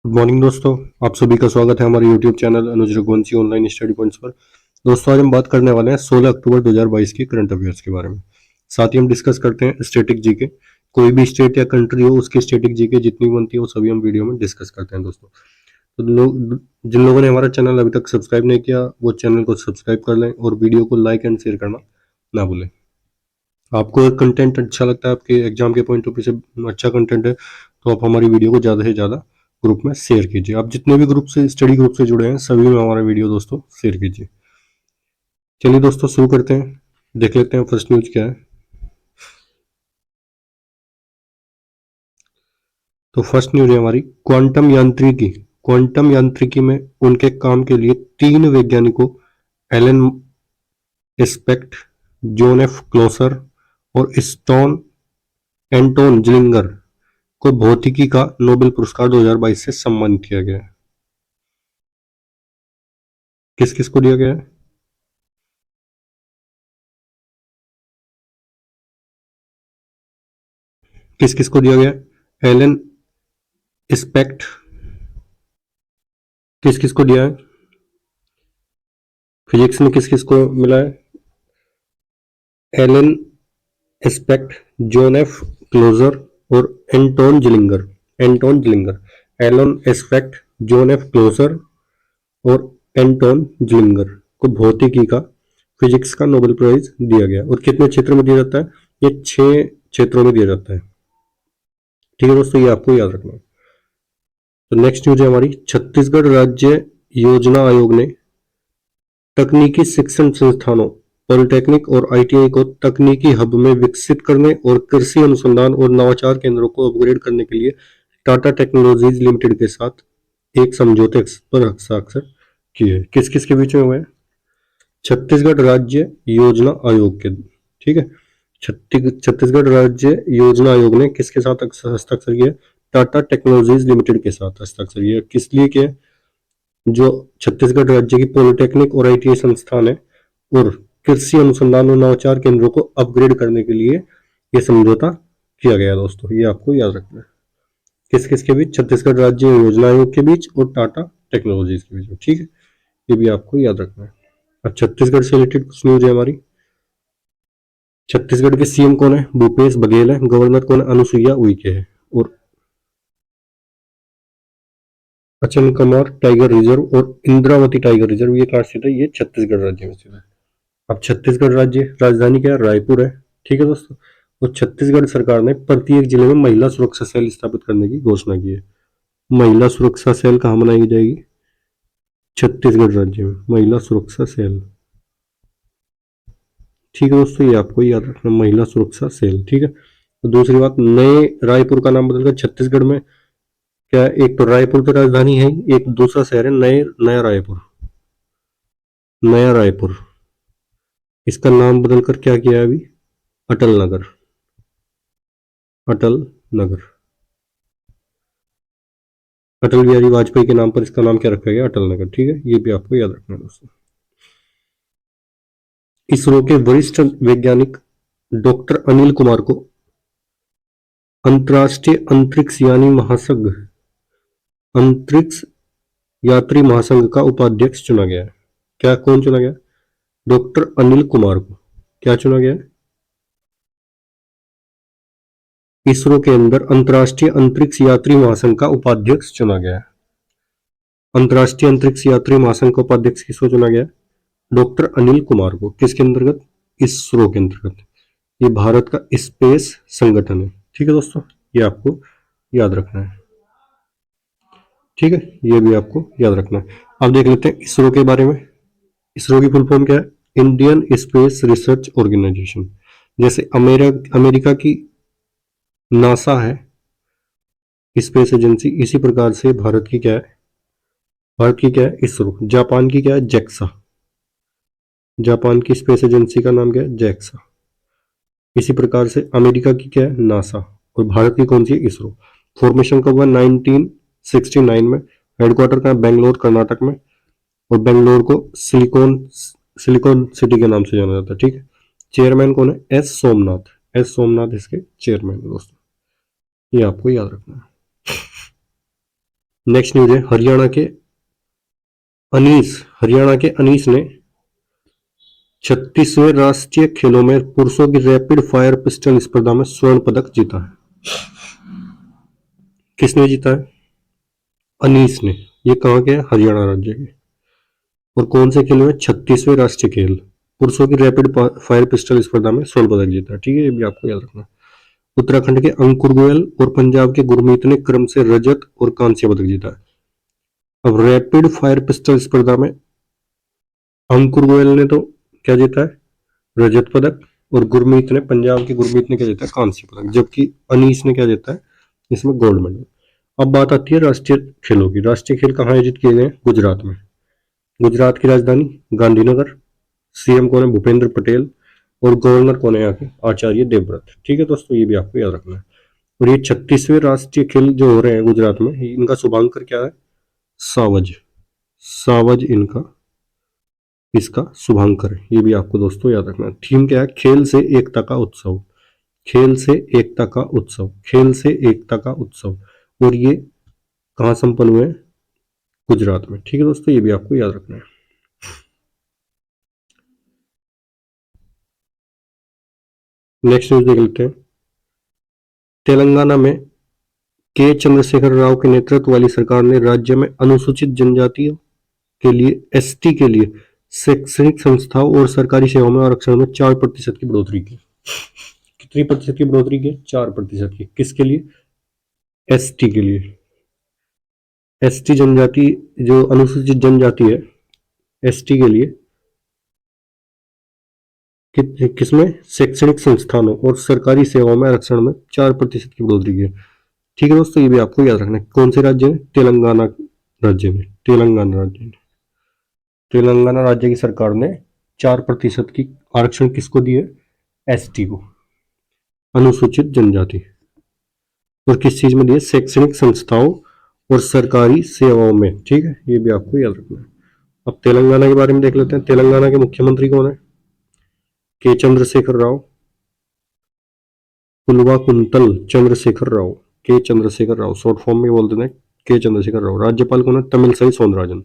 Good morning दोस्तों, आप सभी का स्वागत है हमारे यूट्यूब चैनल अनुज रघुवंशी ऑनलाइन स्टडी पॉइंट्स पर। दोस्तों आज हम बात करने वाले हैं 16 अक्टूबर 2022 के करंट अफेयर्स के बारे में। साथ ही हम डिस्कस करते हैं स्टैटिक जीके। कोई भी स्टेट या कंट्री हो उसकी स्टैटिक जीके जितनी बनती है वो सभी हम वीडियो में डिस्कस करते हैं दोस्तों। तो जिन लोगों ने हमारा चैनल अभी तक सब्सक्राइब नहीं किया वो चैनल को सब्सक्राइब कर लें और वीडियो को लाइक एंड शेयर करना ना भूलें। आपको अगर कंटेंट अच्छा लगता है, आपके एग्जाम के पॉइंट ऑफ व्यू से अच्छा कंटेंट है, तो आप हमारी वीडियो को ज़्यादा से ज़्यादा ग्रुप में शेयर कीजिए। आप जितने भी ग्रुप से स्टडी ग्रुप से जुड़े हैं सभी में हमारा वीडियो दोस्तों शेयर कीजिए। चलिए दोस्तों शुरू करते हैं, देख लेते हैं फर्स्ट न्यूज क्या है। तो फर्स्ट न्यूज है हमारी क्वांटम यांत्रिकी। क्वांटम यांत्रिकी में उनके काम के लिए 3 वैज्ञानिकों Alan Aspect, John F Clauser और स्टोन एंटोन जिलिंगर को भौतिकी का नोबेल पुरस्कार 2022 से सम्मानित किया गया है। किस किस को दिया गया है? किस किस को दिया गया है? एलन स्पेक्ट किस किस को दिया है? फिजिक्स में किस किस को मिला है? Alain Aspect, John F Clauser और Anton Zeilinger. Alain Aspect, John F Clauser और एंटोन जिलिंगर को भौतिकी का, फिजिक्स का नोबेल प्राइज दिया गया। और कितने क्षेत्रों में दिया जाता है? ये 6 क्षेत्रों में दिया जाता है। ठीक है दोस्तों, ये आपको याद रखना है। तो नेक्स्ट न्यूज है हमारी छत्तीसगढ़ राज्य योजना आयोग ने तकनीकी शिक्षण संस्थानों पॉलिटेक्निक और आईटीआई को तकनीकी हब में विकसित करने और कृषि अनुसंधान और नवाचार केंद्रों को अपग्रेड करने के लिए टाटा टेक्नोलॉजीज लिमिटेड के साथ एक समझौते पर हस्ताक्षर किए। किस किस के बीच में हुए हैं? छत्तीसगढ़ राज्य योजना आयोग के, ठीक है। छत्तीसगढ़ राज्य योजना आयोग ने किसके साथ हस्ताक्षर किया? टाटा टेक्नोलॉजीज लिमिटेड के साथ हस्ताक्षर किया। किस लिए किया? जो छत्तीसगढ़ राज्य की पॉलिटेक्निक और आईटीआई संस्थान है और कृषि अनुसंधान और नवाचार केंद्रों को अपग्रेड करने के लिए ये समझौता किया गया दोस्तों, ये आपको याद रखना है। किस किस के बीच? छत्तीसगढ़ राज्य योजना आयोग के बीच और टाटा टेक्नोलॉजीज के बीच में, ठीक है। ये भी आपको याद रखना है। अब छत्तीसगढ़ से रिलेटेड कुछ न्यूज है हमारी। छत्तीसगढ़ के सीएम कौन है? भूपेश बघेल है। गवर्नर कौन है? अनुसुईया उइके है। और अचल कुमार टाइगर रिजर्व और इंद्रावती टाइगर रिजर्व ये कहाँ स्थित है? ये छत्तीसगढ़ राज्य में स्थित है। अब छत्तीसगढ़ राज्य राजधानी क्या है? रायपुर है, ठीक है दोस्तों। और छत्तीसगढ़ सरकार ने प्रत्येक जिले में महिला सुरक्षा सेल स्थापित करने की घोषणा की है। महिला सुरक्षा सेल कहाँ बनाई जाएगी? छत्तीसगढ़ राज्य में महिला सुरक्षा सेल, ठीक है दोस्तों, ये आपको याद रखना, महिला सुरक्षा सेल, ठीक है। तो दूसरी बात, नए रायपुर का नाम बदलकर छत्तीसगढ़ में क्या है? एक तो रायपुर की राजधानी है, एक दूसरा शहर है नया रायपुर। नया रायपुर, इसका नाम बदलकर क्या किया है अभी? अटल नगर। अटल नगर, अटल बिहारी वाजपेयी के नाम पर इसका नाम क्या रखा गया? अटल नगर, ठीक है। ये भी आपको याद रखना है दोस्तों। इसरो के वरिष्ठ वैज्ञानिक डॉक्टर अनिल कुमार को अंतर्राष्ट्रीय अंतरिक्ष यानी महासंघ अंतरिक्ष यात्री महासंघ का उपाध्यक्ष चुना गया है। क्या, कौन चुना गया? डॉक्टर अनिल कुमार को क्या चुना गया है? इसरो के अंदर अंतर्राष्ट्रीय अंतरिक्ष यात्री महासंघ का उपाध्यक्ष चुना गया है। अंतर्राष्ट्रीय अंतरिक्ष यात्री महासंघ का उपाध्यक्ष किसको चुना गया? डॉक्टर अनिल कुमार को। किसके अंतर्गत? इसरो के अंतर्गत। ये भारत का स्पेस संगठन है, ठीक है दोस्तों, ये आपको याद रखना है, ठीक है। ये भी आपको याद रखना है। अब देख लेते हैं इसरो के बारे में। इसरो की फुल फॉर्म क्या है? Indian space research organisation. जैसे अमेरिका की नासा है स्पेस एजेंसी, इसी प्रकार से भारत की क्या है? भारत की क्या है? इसरो। जापान की क्या है? जेक्सा। जापान की स्पेस एजेंसी का नाम क्या है? जेक्सा। इसी प्रकार से अमेरिका की क्या है? नासा। और भारत की कौन सी है? इसरो। फॉर्मेशन कब हुआ? 1969 में। हेडक्वार्टर कहाँ? बेंगलोर कर्नाटक में। और बेंगलोर को सिलिकॉन सिलिकॉन सिटी के नाम से जाना जाता है, ठीक है। चेयरमैन कौन है? एस सोमनाथ। एस सोमनाथ इसके चेयरमैन है दोस्तों, ये आपको याद रखना है। नेक्स्ट न्यूज है, हरियाणा के अनीस ने 36वें राष्ट्रीय खेलों में पुरुषों की रैपिड फायर पिस्टल स्पर्धा में स्वर्ण पदक जीता है। किसने जीता है? अनीस ने। ये कहाँ के है? हरियाणा राज्य के। और कौन से खेल में? 36वें राष्ट्रीय खेल पुरुषों की रैपिड फायर पिस्टल स्पर्धा में स्वर्ण पदक जीता है। ठीक है, ये भी आपको याद रखना। उत्तराखंड के अंकुर गोयल और पंजाब के गुरमीत ने क्रम से रजत और कांस्य पदक जीता है। अब रैपिड फायर पिस्टल स्पर्धा में अंकुर गोयल ने तो क्या जीता है? रजत पदक। और गुरमीत ने, पंजाब के गुरमीत ने क्या जीता है? कांस्य पदक। जबकि अनीस ने क्या जीता है? इसमें गोल्ड मेडल। अब बात आती है राष्ट्रीय खेलों की। राष्ट्रीय खेल कहाँ आयोजित किए गए? गुजरात में। गुजरात की राजधानी गांधीनगर। सीएम कौन है? भूपेंद्र पटेल। और गवर्नर कौन है यहाँ के? आचार्य देवव्रत। ठीक है दोस्तों, ये भी आपको याद रखना है। और ये 36वें राष्ट्रीय खेल जो हो रहे हैं गुजरात में, इनका शुभांकर क्या है? सावज। सावज इनका, इसका शुभांकर है। ये भी आपको दोस्तों याद रखना है। थीम क्या है? खेल से एकता का उत्सव। खेल से एकता का उत्सव। खेल से एकता का उत्सव। और ये कहाँ संपन्न हुए? गुजरात में। ठीक है दोस्तों, ये भी आपको याद रखना है। नेक्स्ट न्यूज देख लेते हैं। तेलंगाना में के चंद्रशेखर राव के नेतृत्व वाली सरकार ने राज्य में अनुसूचित जनजातियों के लिए, एसटी के लिए शैक्षणिक संस्थाओं और सरकारी सेवाओं में आरक्षण में 4% की बढ़ोतरी की। कितनी प्रतिशत की बढ़ोतरी की? 4% की। किसके लिए? एसटी के लिए। एसटी जनजाति, जो अनुसूचित जनजाति है, एसटी के लिए किसमें? शैक्षणिक संस्थानों और सरकारी सेवाओं में आरक्षण में 4% की बढ़ोतरी की। ठीक है दोस्तों, ये भी आपको याद रखना है। कौन से राज्य में? तेलंगाना राज्य में। तेलंगाना राज्य में। तेलंगाना राज्य की सरकार ने 4% की आरक्षण किसको दिए? एसटी को, अनुसूचित जनजाति। और किस चीज में दिए? शैक्षणिक संस्थाओं और सरकारी सेवाओं में। ठीक है, ये भी आपको याद रखना है। अब तेलंगाना के बारे में देख लेते हैं। तेलंगाना के मुख्यमंत्री कौन है? के चंद्रशेखर राव। पुलवाकुंतल चंद्रशेखर राव। के चंद्रशेखर राव, शॉर्ट फॉर्म में बोल देते हैं के चंद्रशेखर राव। राज्यपाल कौन है? तमिलसाई सौंदरराजन।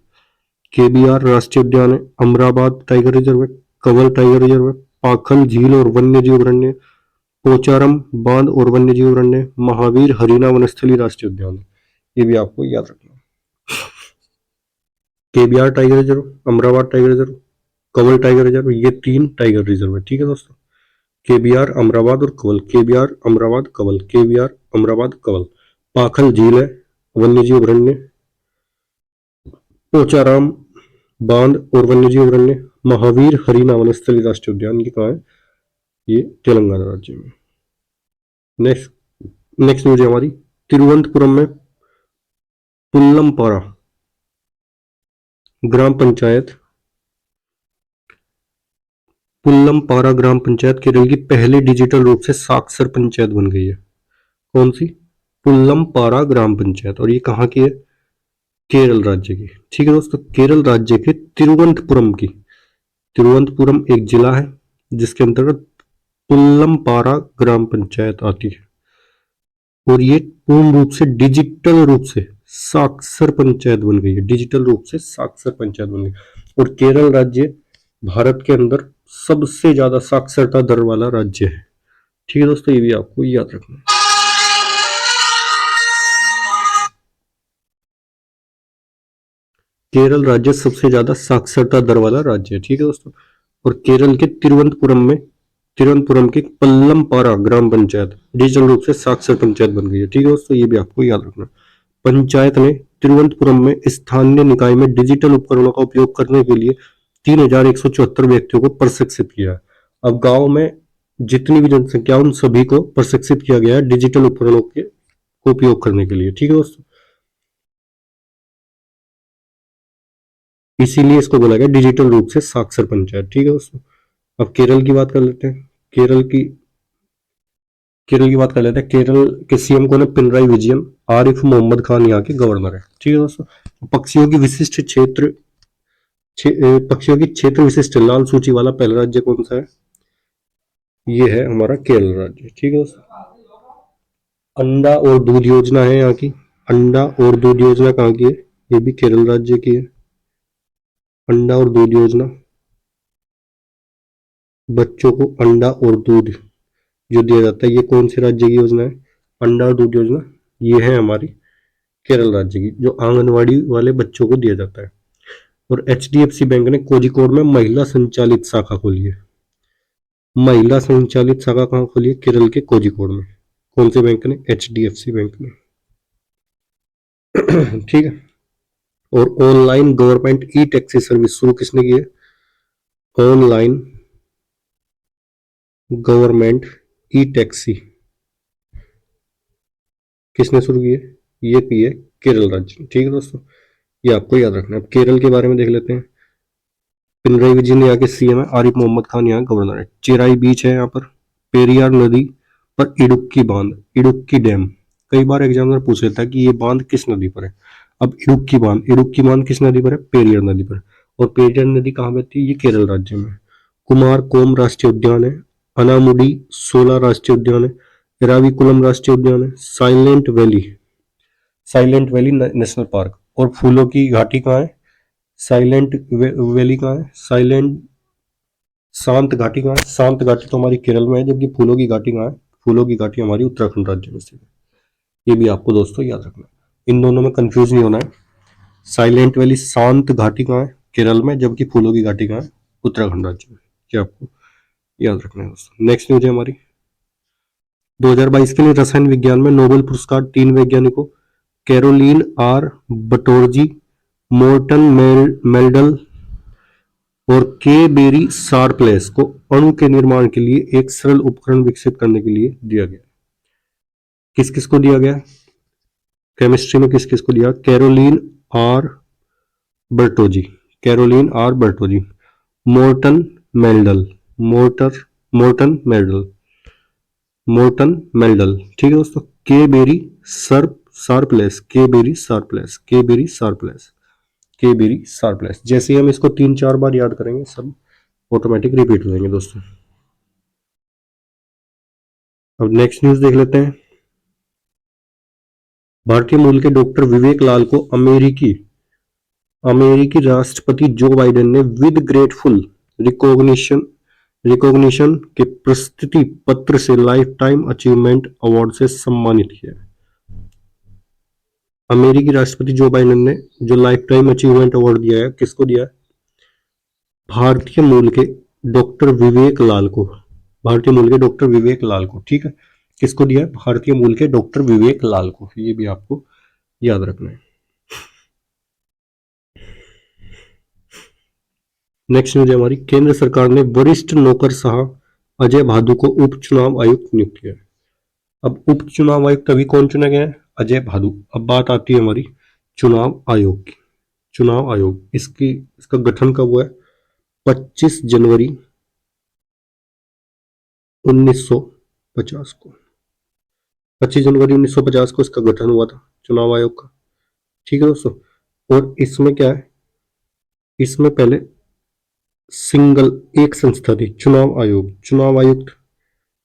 केबीआर राष्ट्रीय उद्यान है, अमराबाद टाइगर रिजर्व है, कंवर टाइगर रिजर्व है, पाखल झील और वन्य जीव अभ्यारण्य, पोचारम बांध और वन्य जीव अभ्यारण्य, महावीर हरिना वनस्थली राष्ट्रीय उद्यान है। ये भी आपको याद रखना है। KBr tiger reserve, Amrabad tiger reserve, Kanwar tiger reserve, ये 3 टाइगर रिजर्व है। ठीक है दोस्तों, केबीआर, अमराबाद और कंवल। केबीआर, अमराबाद, कंवल। केबीआर, अमराबाद, कंवल। पाखल झील है, वन्य जीव अभ्यारण्य, पोचाराम बांध और वन्यजीव अभ्यारण्य, महावीर हरिना वनस्थली राष्ट्रीय उद्यान, ये कहाँ है? ये तेलंगाना राज्य में। नेक्स्ट नेक्स्ट न्यूज है हमारी, तिरुवनंतपुरम में पुल्लमपारा ग्राम पंचायत, पुल्लमपारा ग्राम पंचायत केरल की पहली डिजिटल रूप से साक्षर पंचायत बन गई है। कौन सी? पुल्लमपारा ग्राम पंचायत। और ये कहाँ की है? केरल राज्य की। ठीक है दोस्तों, केरल राज्य के तिरुवनंतपुरम की। तिरुवनंतपुरम एक जिला है जिसके अंतर्गत पुल्लमपारा ग्राम पंचायत आती है। और ये पूर्ण रूप से डिजिटल रूप से साक्षर पंचायत बन गई है। डिजिटल रूप से साक्षर पंचायत बन गई। और केरल राज्य भारत के अंदर सबसे ज्यादा साक्षरता दर वाला राज्य है। ठीक है दोस्तों, ये भी आपको याद रखना है। केरल राज्य सबसे ज्यादा साक्षरता दर वाला राज्य है। ठीक है दोस्तों, और केरल के तिरुवनंतपुरम की पल्लमपारा ग्राम पंचायत डिजिटल रूप से साक्षर पंचायत बन गई है। ठीक है दोस्तों, ये भी आपको याद रखना। पंचायत ने तिरुवनंतपुरम में स्थानीय निकाय में डिजिटल उपकरणों का उपयोग करने के लिए 3174 व्यक्तियों को प्रशिक्षित किया। अब गांव में जितनी भी जनसंख्या, उन सभी को प्रशिक्षित किया गया है डिजिटल उपकरणों के उपयोग करने के लिए। ठीक है दोस्तों, इसीलिए इसको बोला गया डिजिटल रूप से साक्षर पंचायत। ठीक है दोस्तों, अब केरल की बात कर लेते हैं। केरल की बात कर लेते हैं। केरल के सीएम कौन है? पिनराई विजयन। आरिफ मोहम्मद खान यहाँ के गवर्नर है। ठीक है दोस्तों, पक्षियों की विशिष्ट क्षेत्र पक्षियों की क्षेत्र विशिष्ट लाल सूची वाला पहला राज्य कौन सा है? ये है हमारा केरल राज्य। ठीक है दोस्तों, अंडा और दूध योजना है यहाँ की। अंडा और दूध योजना कहाँ की है? ये भी केरल राज्य की है। अंडा और दूध योजना, बच्चों को अंडा और दूध जो दिया जाता है, ये कौन से राज्य की योजना है? अंडा और दूध योजना ये है हमारी केरल राज्य की, जो आंगनवाड़ी वाले बच्चों को दिया जाता है। और एचडीएफसी बैंक ने कोझिकोड में महिला संचालित शाखा खोली है। महिला संचालित शाखा कहाँ खोली है? केरल के कोझिकोड में। कौन से बैंक ने? एचडीएफसी बैंक ने। ठीक है। और online government e taxi service शुरू किसने की है? ऑनलाइन गवर्नमेंट ई टैक्सी किसने शुरू की है? ये की है केरल राज्य। ठीक है दोस्तों, ये आपको याद रखना है। अब केरल के बारे में देख लेते हैं। पिनराई विजयन यहाँ के सीएम है, आरिफ मोहम्मद खान यहाँ गवर्नर है। चिराई बीच है यहाँ पर, पेरियार नदी पर इडुक्की बांध, इडुक्की डैम। कई बार एग्जामिनर पूछ लेता है कि ये बांध किस नदी पर है। अब इडुक्की बांध किस नदी पर है? पेरियार नदी पर। और पेरियार नदी कहाँ बहती है? ये केरल राज्य में। कुमार कोम राष्ट्रीय उद्यान है, अनामुडी 16 राष्ट्रीय उद्यान है, एराविकुलम राष्ट्रीय उद्यान है, साइलेंट वैली नेशनल पार्क। और फूलों की घाटी कहाँ है? साइलेंट वैली कहाँ है? शांत घाटी कहाँ है? शांत घाटी तो हमारी केरल में है, जबकि फूलों की घाटी कहाँ है? फूलों की घाटी हमारी उत्तराखंड राज्य में स्थित है। ये भी आपको दोस्तों याद रखना है, इन दोनों में कंफ्यूज नहीं होना है। साइलेंट वैली शांत घाटी कहाँ है? केरल में, जबकि फूलों की घाटी कहाँ है? उत्तराखंड राज्य में। क्या आपको याद रखना है दोस्तों। नेक्स्ट न्यूज है हमारी 2022 के लिए रसायन विज्ञान में नोबेल पुरस्कार 3 वैज्ञानिकों कैरोलीन आर बटोरजी, मोर्टन मेल्डल और के बेरी शार्पलेस को अणु के निर्माण के लिए एक सरल उपकरण विकसित करने के लिए दिया गया। किस किस को दिया गया? केमिस्ट्री में किस किस को दिया? R Bertozzi Carolyn R Bertozzi, Morten Meldal Morter Morten Meldal. ठीक है दोस्तों। K Barry Sharpless K Barry Sharpless. जैसे ही हम इसको 3-4 बार याद करेंगे, सब ऑटोमेटिक रिपीट हो जाएंगे दोस्तों। अब नेक्स्ट न्यूज देख लेते हैं। भारतीय मूल के डॉक्टर विवेक लाल को अमेरिकी राष्ट्रपति जो बाइडेन ने विद ग्रेटफुल रिकॉग्निशन के प्रस्तुति पत्र से लाइफ टाइम अचीवमेंट अवार्ड से सम्मानित किया। अमेरिकी राष्ट्रपति जो बाइडेन ने जो लाइफ टाइम अचीवमेंट अवार्ड दिया है, किसको दिया है? भारतीय मूल के डॉक्टर विवेक लाल को। ठीक है, किसको दिया है? भारतीय मूल के डॉक्टर विवेक लाल को। ये भी आपको याद रखना है। नेक्स्ट न्यूज है हमारी, केंद्र सरकार ने वरिष्ठ नौकरशाह अजय भादु को उप चुनाव आयुक्त नियुक्त किया। अब उप चुनाव आयुक्त अभी कौन चुना गया है? अजय भादु। अब बात आती है हमारी चुनाव आयोग की। चुनाव आयोग इसका गठन कब हुआ है? 25 जनवरी 1950 को। 25 जनवरी 1950 को इसका गठन हुआ था चुनाव आयोग का। ठीक है दोस्तों। और इसमें क्या है? इसमें पहले सिंगल एक संस्था थी, चुनाव आयुक्त।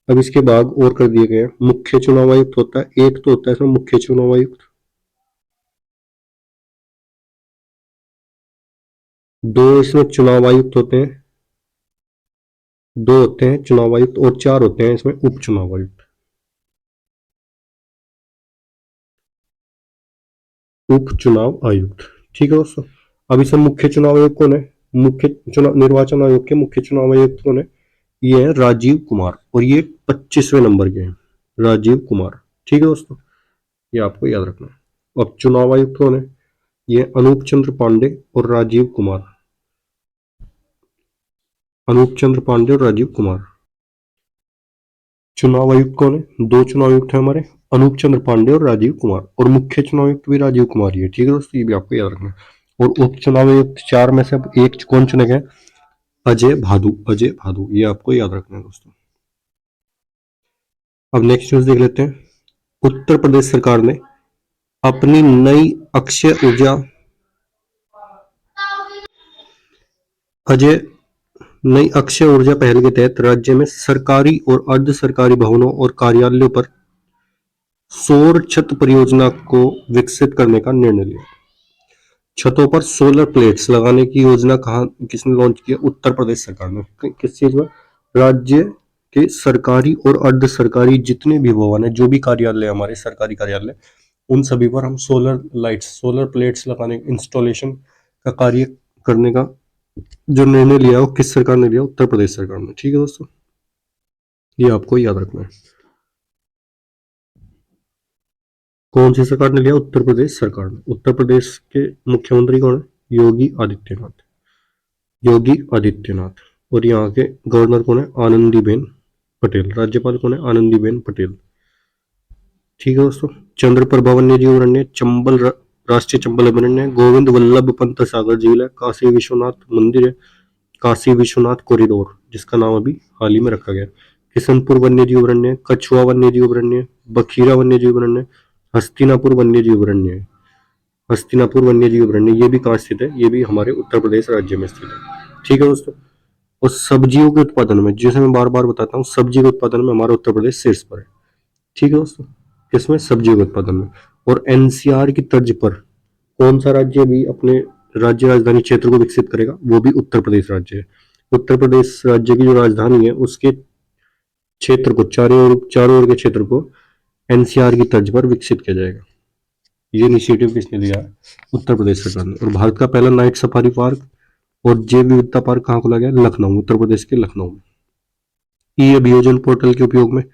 अब इसके भाग और कर दिए गए हैं। मुख्य चुनाव आयुक्त होता है एक, तो होता है इसमें मुख्य चुनाव आयुक्त। 2 इसमें चुनाव आयुक्त होते हैं, 2 होते हैं चुनाव आयुक्त, और 4 होते हैं इसमें उप चुनाव आयुक्त। उप चुनाव आयुक्त। ठीक है दोस्तों। अब इसमें मुख्य चुनाव आयुक्त कौन है? मुख्य चुनाव निर्वाचन आयोग के मुख्य चुनाव आयुक्त कौन है? ये है राजीव कुमार, और ये 25वें नंबर के हैं, राजीव कुमार। ठीक है दोस्तों, ये आपको याद रखना है। अब चुनाव आयुक्त कौन है? ये अनूप चंद्र पांडे और राजीव कुमार। चुनाव आयुक्त कौन है? 2 चुनाव आयुक्त है हमारे, अनूप चंद्र पांडे और राजीव कुमार, और मुख्य चुनाव आयुक्त भी राजीव कुमार ही है। ठीक है दोस्तों, ये भी आपको याद रखना है। और उप चुनाव आयुक्त 4 में से अब एक कौन चुने गए? अजय भादु। ये आपको याद रखना है दोस्तों। अब नेक्स्ट न्यूज देख लेते हैं। उत्तर प्रदेश सरकार ने अपनी नई अक्षय ऊर्जा पहल के तहत राज्य में सरकारी और अर्ध सरकारी भवनों और कार्यालयों पर सौर छत परियोजना को विकसित करने का निर्णय लिया। छतों पर सोलर प्लेट्स लगाने की योजना कहाँ किसने लॉन्च किया? उत्तर प्रदेश सरकार ने। किस चीज में? राज्य के सरकारी और अर्ध सरकारी जितने भी भवन है, जो भी कार्यालय हमारे सरकारी कार्यालय, उन सभी पर हम सोलर लाइट्स, सोलर प्लेट्स लगाने, इंस्टॉलेशन का कार्य करने का जो निर्णय लिया, वो किस सरकार ने लिया? उत्तर प्रदेश सरकार ने। ठीक है दोस्तों, ये आपको याद रखना है। कौन सी सरकार ने लिया? उत्तर प्रदेश सरकार ने। उत्तर प्रदेश के मुख्यमंत्री कौन है? योगी आदित्यनाथ। योगी आदित्यनाथ। और यहाँ के गवर्नर कौन है? आनंदीबेन पटेल। राज्यपाल कौन है? आनंदीबेन पटेल। ठीक है दोस्तों, चंद्र प्रभा वन्य जीव अभयारण्य, चंबल राष्ट्रीय चंबल अभयारण्य, गोविंद वल्लभ पंत सागर झील है, काशी विश्वनाथ मंदिर है, काशी विश्वनाथ कॉरिडोर जिसका नाम अभी हाल ही में रखा गया, किशनपुर वन्य जीव अभयारण्य, कछुआ वन्य जीव अभयारण्य, बखीरा वन्य जीव अभयारण्य, हस्तिनापुर वन्य जीव अभयारण्य। हस्तिनापुर वन्य जीव अभयारण्य ये भी कहाँ स्थित है? ये भी हमारे उत्तर प्रदेश राज्य में स्थित है। ठीक है दोस्तों, और सब्जियों के उत्पादन में, जैसे मैं बार बार बताता हूँ, सब्जी के उत्पादन में हमारा उत्तर प्रदेश शीर्ष पर है। ठीक है दोस्तों, किसमें? सब्जियों के उत्पादन में। और एनसीआर की तर्ज पर कौन सा राज्य भी अपने राज्य राजधानी क्षेत्र को विकसित करेगा? वो भी उत्तर प्रदेश राज्य है। उत्तर प्रदेश राज्य की जो राजधानी है, उसके क्षेत्र को, चारों ओर के क्षेत्र को एनसीआर की तर्ज पर विकसित किया जाएगा। ये इनिशिएटिव किसने लिया है? उत्तर प्रदेश सरकार ने। और भारत का पहला नाइट सफारी पार्क और जैव विविधता पार्क कहाँ खोला गया? लखनऊ, उत्तर प्रदेश के लखनऊ में। ई अभियोजन पोर्टल के उपयोग में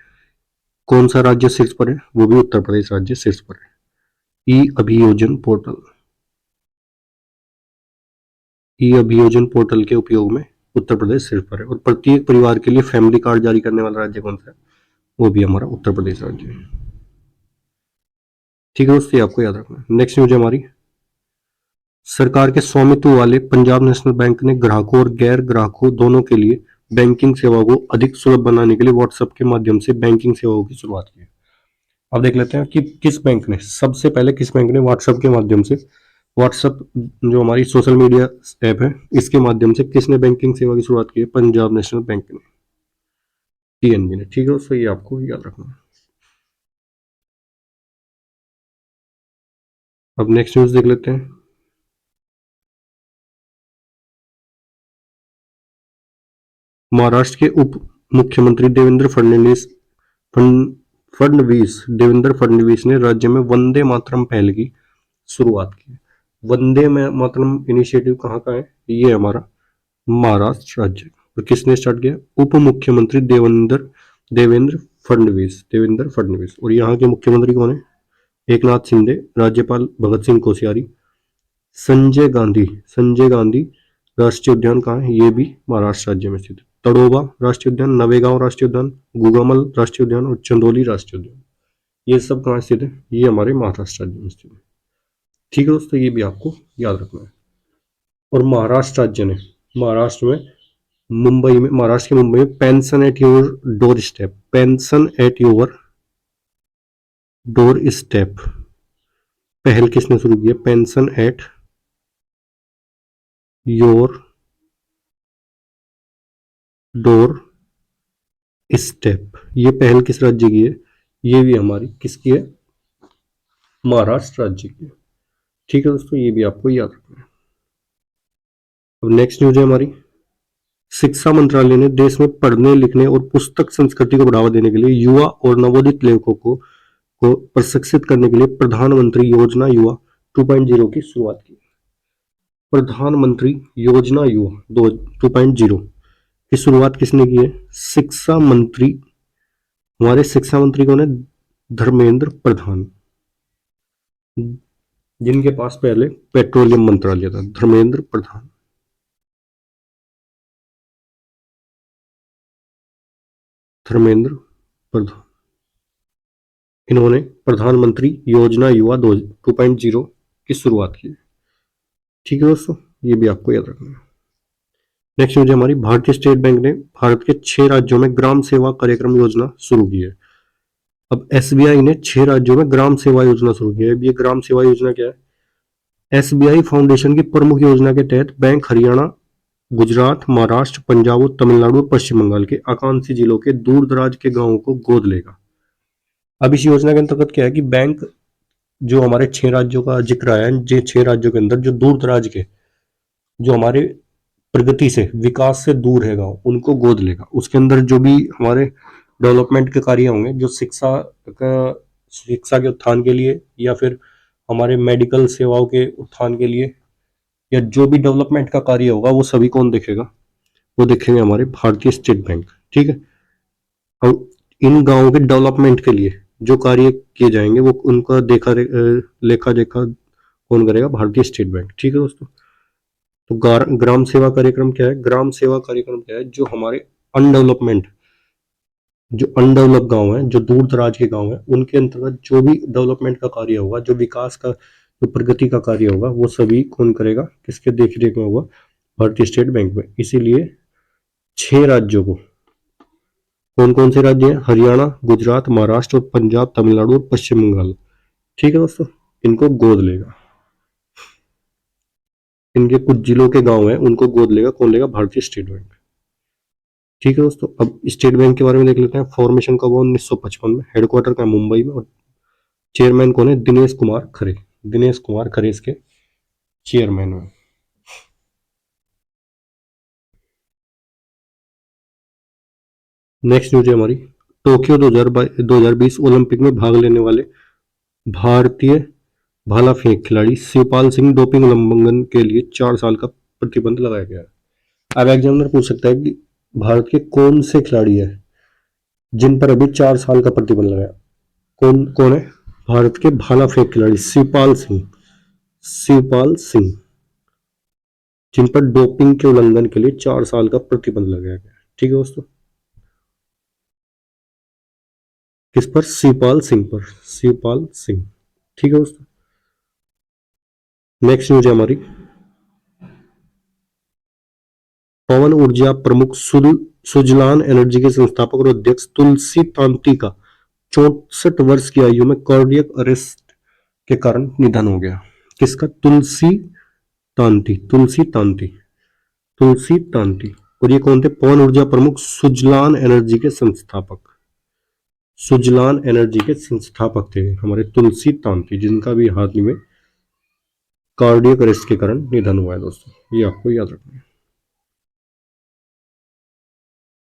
कौन सा राज्य शीर्ष पर है? वो भी उत्तर प्रदेश राज्य शीर्ष पर है। ई अभियोजन पोर्टल, ई अभियोजन पोर्टल के उपयोग में उत्तर प्रदेश शीर्ष पर है। और प्रत्येक परिवार के लिए फैमिली कार्ड जारी करने वाला राज्य कौन सा है? वो भी हमारा उत्तर प्रदेश राज्य है। ठीक है दोस्तों, आपको याद रखना है। नेक्स्ट न्यूज है हमारी, सरकार के स्वामित्व वाले पंजाब नेशनल बैंक ने ग्राहकों और गैर ग्राहकों दोनों के लिए बैंकिंग सेवा को अधिक सुलभ बनाने के लिए व्हाट्सएप के माध्यम से बैंकिंग सेवाओं की शुरुआत की है। अब देख लेते हैं कि किस बैंक ने, सबसे पहले किस बैंक ने व्हाट्सएप के माध्यम से, व्हाट्सएप जो हमारी सोशल मीडिया ऐप है, इसके माध्यम से किसने बैंकिंग सेवा की शुरुआत की है? पंजाब नेशनल बैंक ने, पीएनबी ने। ठीक है दोस्तों, ये आपको याद रखना है। अब नेक्स्ट न्यूज देख लेते हैं, महाराष्ट्र के उप मुख्यमंत्री देवेंद्र फडणवीस ने राज्य में वंदे मातरम पहल की शुरुआत की। वंदे मातरम इनिशिएटिव कहाँ का है? ये हमारा महाराष्ट्र राज्य। और किसने स्टार्ट किया? उप मुख्यमंत्री देवेंद्र फडणवीस। और यहाँ के मुख्यमंत्री कौन है? एकनाथ शिंदे। राज्यपाल भगत सिंह कोश्यारी। संजय गांधी राष्ट्रीय उद्यान कहाँ है? ये भी महाराष्ट्र राज्य में स्थित है। तड़ोबा राष्ट्रीय उद्यान, नवेगांव राष्ट्रीय उद्यान, गुगामल राष्ट्रीय उद्यान और चंदोली राष्ट्रीय उद्यान, ये सब कहाँ स्थित है? ये हमारे महाराष्ट्र राज्य में स्थित है। ठीक है दोस्तों, ये भी आपको याद रखना है। और महाराष्ट्र राज्य ने, महाराष्ट्र के मुंबई में pension at your door step पहल किसने शुरू की है? Pension at your door step, ये पहल किस राज्य की है? ये भी हमारी किसकी है? महाराष्ट्र राज्य की। ठीक है दोस्तों, ये भी आपको याद रखना है। अब नेक्स्ट न्यूज है हमारी, शिक्षा मंत्रालय ने देश में पढ़ने लिखने और पुस्तक संस्कृति को बढ़ावा देने के लिए युवा और नवोदित लेखकों को प्रशिक्षित करने के लिए प्रधानमंत्री योजना युवा 2.0 की शुरुआत की। प्रधानमंत्री योजना युवा 2.0 की शुरुआत किसने की है? शिक्षा मंत्री, हमारे शिक्षा मंत्री कौन है? धर्मेंद्र प्रधान, जिनके पास पहले पेट्रोलियम मंत्रालय था। धर्मेंद्र प्रधान, इन्होंने प्रधानमंत्री योजना युवा 2.0 की शुरुआत की। ठीक है दोस्तों, ये भी आपको याद रखना है। नेक्स्ट न्यूज हमारी, भारतीय स्टेट बैंक ने भारत के 6 राज्यों में ग्राम सेवा कार्यक्रम योजना शुरू की है। अब एसबीआई ने 6 राज्यों में ग्राम सेवा योजना शुरू की है। अब ये ग्राम सेवा योजना क्या है? एसबीआई फाउंडेशन की प्रमुख योजना के तहत बैंक हरियाणा, गुजरात, महाराष्ट्र, पंजाब और तमिलनाडु और पश्चिम बंगाल के आकांक्षी जिलों के दूर दराज के गांवों को गोद लेगा। अब इस योजना के अंतर्गत क्या है कि बैंक जो हमारे 6 राज्यों का जिक्र आया है, जो 6 राज्यों के अंदर जो दूर दराज के, जो हमारे प्रगति से, विकास से दूर है गाँव, उनको गोद लेगा। उसके अंदर जो भी हमारे डेवलपमेंट के कार्य होंगे, जो शिक्षा के उत्थान के लिए, या फिर हमारे मेडिकल सेवाओं के उत्थान के लिए, या जो भी डेवलपमेंट का कार्य होगा, वो सभी कौन देखेगा? वो देखेंगे हमारे भारतीय स्टेट बैंक। ठीक है। अब इन गांवों के डेवलपमेंट के लिए जो कार्य किए जाएंगे, वो उनका लेखा देखा कौन करेगा? भारतीय स्टेट बैंक। ठीक है दोस्तों। तो ग्राम सेवा कार्यक्रम क्या है? ग्राम सेवा कार्यक्रम क्या है? जो हमारे अनडेवलपमेंट, जो अनडेवलप गांव है, जो दूर दराज के गांव है, उनके अंतर्गत जो भी डेवलपमेंट का कार्य होगा, जो विकास का, जो प्रगति का कार्य होगा, वो सभी कौन करेगा? किसके देख रेख में होगा? भारतीय स्टेट बैंक में। इसीलिए 6 राज्यों को, कौन कौन से राज्य हैं? हरियाणा, गुजरात, महाराष्ट्र और पंजाब, तमिलनाडु और पश्चिम बंगाल। ठीक है दोस्तों। इनको गोद लेगा। इनके कुछ जिलों के गांव हैं, उनको गोद लेगा। कौन लेगा? भारतीय स्टेट बैंक। ठीक है दोस्तों। अब स्टेट बैंक के बारे में देख लेते हैं। फॉर्मेशन कब हुआ? 1955 में। हेडक्वार्टर का मुंबई में। और चेयरमैन कौन है? दिनेश कुमार खरे। दिनेश कुमार खरे इसके चेयरमैन है। नेक्स्ट न्यूज है हमारी, टोक्यो 2020 ओलंपिक में भाग लेने वाले भारतीय भाला फेंक खिलाड़ी शिवपाल सिंह डोपिंग उल्लंघन के लिए 4 साल का प्रतिबंध लगाया गया है। अब एग्जामिनर पूछ सकता है कि भारत के कौन से खिलाड़ी है जिन पर अभी 4 साल का प्रतिबंध लगाया? कौन कौन है? भारत के भाला फेंक खिलाड़ी शिवपाल सिंह। शिवपाल सिंह, जिन पर डोपिंग के उल्लंघन के लिए 4 साल का प्रतिबंध लगाया गया। ठीक है दोस्तों। किस पर? शिवपाल सिंह पर। शिवपाल सिंह। ठीक है दोस्तों। नेक्स्ट न्यूज है हमारी, पवन ऊर्जा प्रमुख सुजलान एनर्जी के संस्थापक और अध्यक्ष तुलसी तांती का 64 वर्ष की आयु में कार्डियक अरेस्ट के कारण निधन हो गया। किसका? तुलसी तांती। तुलसी तांती। तुलसी तांती। और ये कौन थे? पवन ऊर्जा प्रमुख, सुजलान एनर्जी के संस्थापक। सुजलान एनर्जी के संस्थापक थे हमारे तुलसी तांती, जिनका भी हाल ही में कार्डियक अरेस्ट के कारण निधन हुआ है दोस्तों। ये आपको याद रखना है।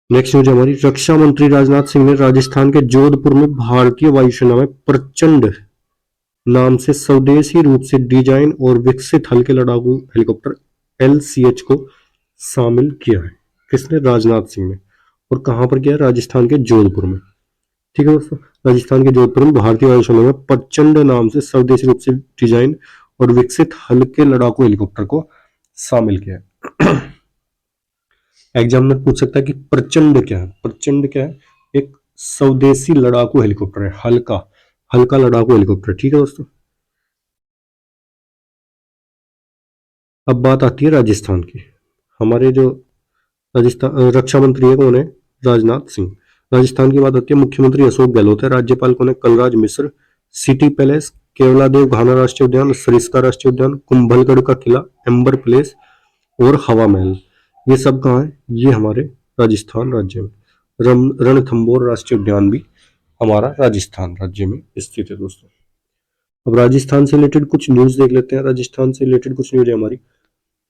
नेक्स्ट न्यूज हमारी, रक्षा मंत्री राजनाथ सिंह ने राजस्थान के जोधपुर में भारतीय वायुसेना में प्रचंड नाम से स्वदेशी रूप से डिजाइन और विकसित हल्के लड़ाकू हेलीकॉप्टर LCH को शामिल किया है। किसने? राजनाथ सिंह ने। और कहां पर किया? राजस्थान के जोधपुर में। ठीक है दोस्तों। राजस्थान के जोधपुर में भारतीय वायुसेना में प्रचंड नाम से स्वदेशी रूप से डिजाइन और विकसित हल्के लड़ाकू हेलीकॉप्टर को शामिल किया है। एग्जामिनर पूछ सकता है कि प्रचंड क्या है? प्रचंड क्या है? एक स्वदेशी लड़ाकू हेलीकॉप्टर है, हल्का हल्का लड़ाकू हेलीकॉप्टर। ठीक है दोस्तों। अब बात आती है राजस्थान की। हमारे जो राजस्थान रक्षा मंत्री है कौन है? राजनाथ सिंह। राजस्थान की बात आती है, मुख्यमंत्री अशोक गहलोत है। राज्यपाल कौन है? कलराज मिश्र। सिटी पैलेस, केवलादेव घाना राष्ट्रीय उद्यान, सरिस्का राष्ट्रीय उद्यान, कुंभलगढ़ का किला, एम्बर पैलेस और हवा महल, ये सब कहाँ है? ये हमारे राजस्थान राज्य में। रणथंबोर राष्ट्रीय उद्यान भी हमारा राजस्थान राज्य में स्थित है दोस्तों। अब राजस्थान से रिलेटेड कुछ न्यूज देख लेते हैं। राजस्थान से रिलेटेड कुछ न्यूज है हमारी,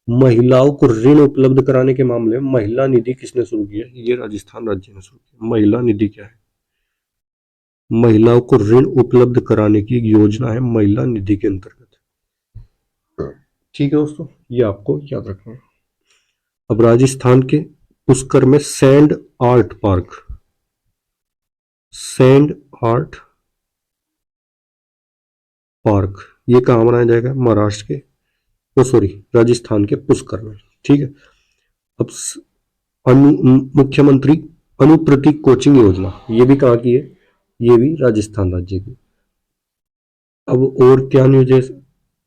महिलाओं को ऋण उपलब्ध कराने के मामले में महिला निधि किसने शुरू किया? ये राजस्थान राज्य ने शुरू किया। महिला निधि क्या है? महिलाओं को ऋण उपलब्ध कराने की एक योजना है महिला निधि के अंतर्गत। ठीक है दोस्तों, ये आपको याद रखना है। अब राजस्थान के पुष्कर में sand art park, sand art park, ये कहाँ बनाया जाएगा? महाराष्ट्र के, ओ सॉरी, राजस्थान के पुष्कर में। ठीक है। अब मुख्यमंत्री अनुप्रति कोचिंग योजना, ये भी कहाँ की है? ये भी राजस्थान राज्य की। अब और क्या न्यूज है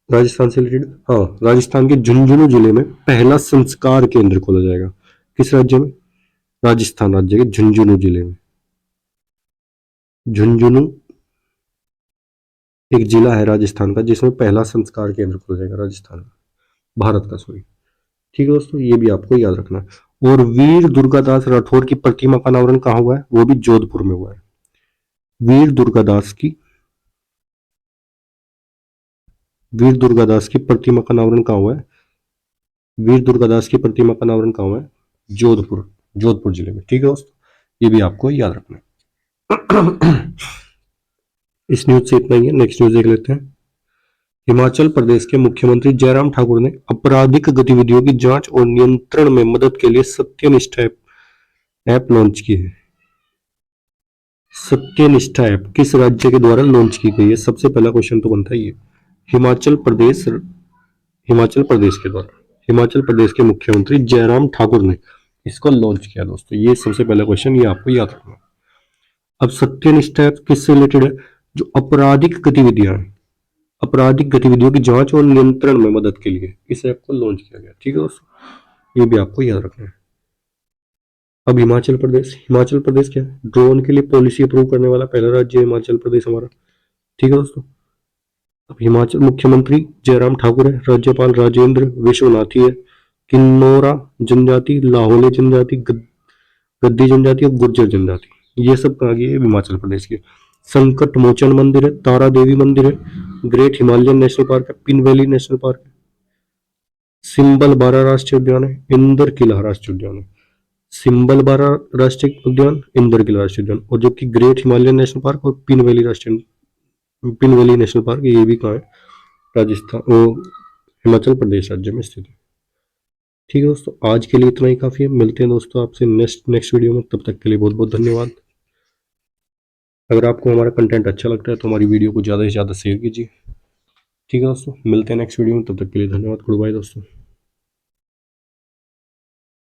राजस्थान से रिलेटेड? हाँ, राजस्थान के झुंझुनू जिले में पहला संस्कार केंद्र खोला जाएगा। किस राज्य में? राजस्थान राज्य के झुंझुनू जिले में। झुंझुनू एक जिला है राजस्थान का, जिसमें पहला संस्कार केंद्र खोला जाएगा राजस्थान का, भारत का सॉरी। ठीक है दोस्तों, ये भी आपको याद रखना है। और वीर दुर्गादास राठौर की प्रतिमा का अनावरण कहाँ हुआ है? वो भी जोधपुर में हुआ है। वीर दुर्गादास की वीर दुर्गादास की प्रतिमा का अनावरण कहाँ हुआ है? वीर दुर्गादास की प्रतिमा का अनावरण कहाँ हुआ है? जोधपुर, जोधपुर जिले में। ठीक है दोस्तों, ये भी आपको याद रखना है। इस न्यूज से इतना ही है। नेक्स्ट न्यूज देख लेते हैं। हिमाचल प्रदेश के मुख्यमंत्री जयराम ठाकुर ने आपराधिक गतिविधियों की जांच और नियंत्रण में मदद के लिए सत्यनिष्ठा ऐप लॉन्च की है। सत्यनिष्ठा ऐप किस राज्य के द्वारा लॉन्च की गई है? सबसे पहला क्वेश्चन तो बनता ही है। हिमाचल प्रदेश, हिमाचल प्रदेश के द्वारा, हिमाचल प्रदेश के मुख्यमंत्री जयराम ठाकुर ने इसको लॉन्च किया दोस्तों। ये सबसे पहला क्वेश्चन, ये आपको याद रखना। अब सत्यनिष्ठा ऐप किससे रिलेटेड है? जो आपराधिक गतिविधियां हैं, आपराधिक गतिविधियों की जांच और नियंत्रण में मदद के लिए इस ऐप को लॉन्च किया गया। ठीक है दोस्तों, ये भी आपको याद रखना है। अब हिमाचल प्रदेश, हिमाचल प्रदेश क्या है? ड्रोन के लिए पॉलिसी अप्रूव करने वाला पहला राज्य है हिमाचल प्रदेश हमारा। ठीक है दोस्तों, अब हिमाचल मुख्यमंत्री जयराम ठाकुर है, राज्यपाल राजेंद्र विश्वनाथी है, किन्नौरा जनजाति, लाहौली जनजाति, गद्दी जनजाति और गुर्जर जनजाति, ये सब कहाँ की है? हिमाचल प्रदेश की। संकट मोचन मंदिर है, तारा देवी मंदिर है, ग्रेट हिमालयन नेशनल पार्क है, पिन वैली नेशनल पार्क है, सिंबल बारा राष्ट्रीय उद्यान है, इंदर किला राष्ट्रीय उद्यान है। सिंबल बारा राष्ट्रीय उद्यान, इंदर किला राष्ट्रीय उद्यान, और जो कि ग्रेट हिमालयन नेशनल पार्क और पिन वैली नेशनल पार्क, ये भी कहाँ है? राजस्थान, वो हिमाचल प्रदेश राज्य में स्थित है। ठीक है दोस्तों, आज के लिए इतना ही काफी है। मिलते हैं दोस्तों आपसे नेक्स्ट वीडियो में। तब तक के लिए बहुत बहुत धन्यवाद। अगर आपको हमारा कंटेंट अच्छा लगता है तो हमारी वीडियो को ज़्यादा से ज़्यादा शेयर कीजिए। ठीक है दोस्तों, मिलते हैं नेक्स्ट वीडियो में। तब तक के लिए धन्यवाद। गुड बाय दोस्तों।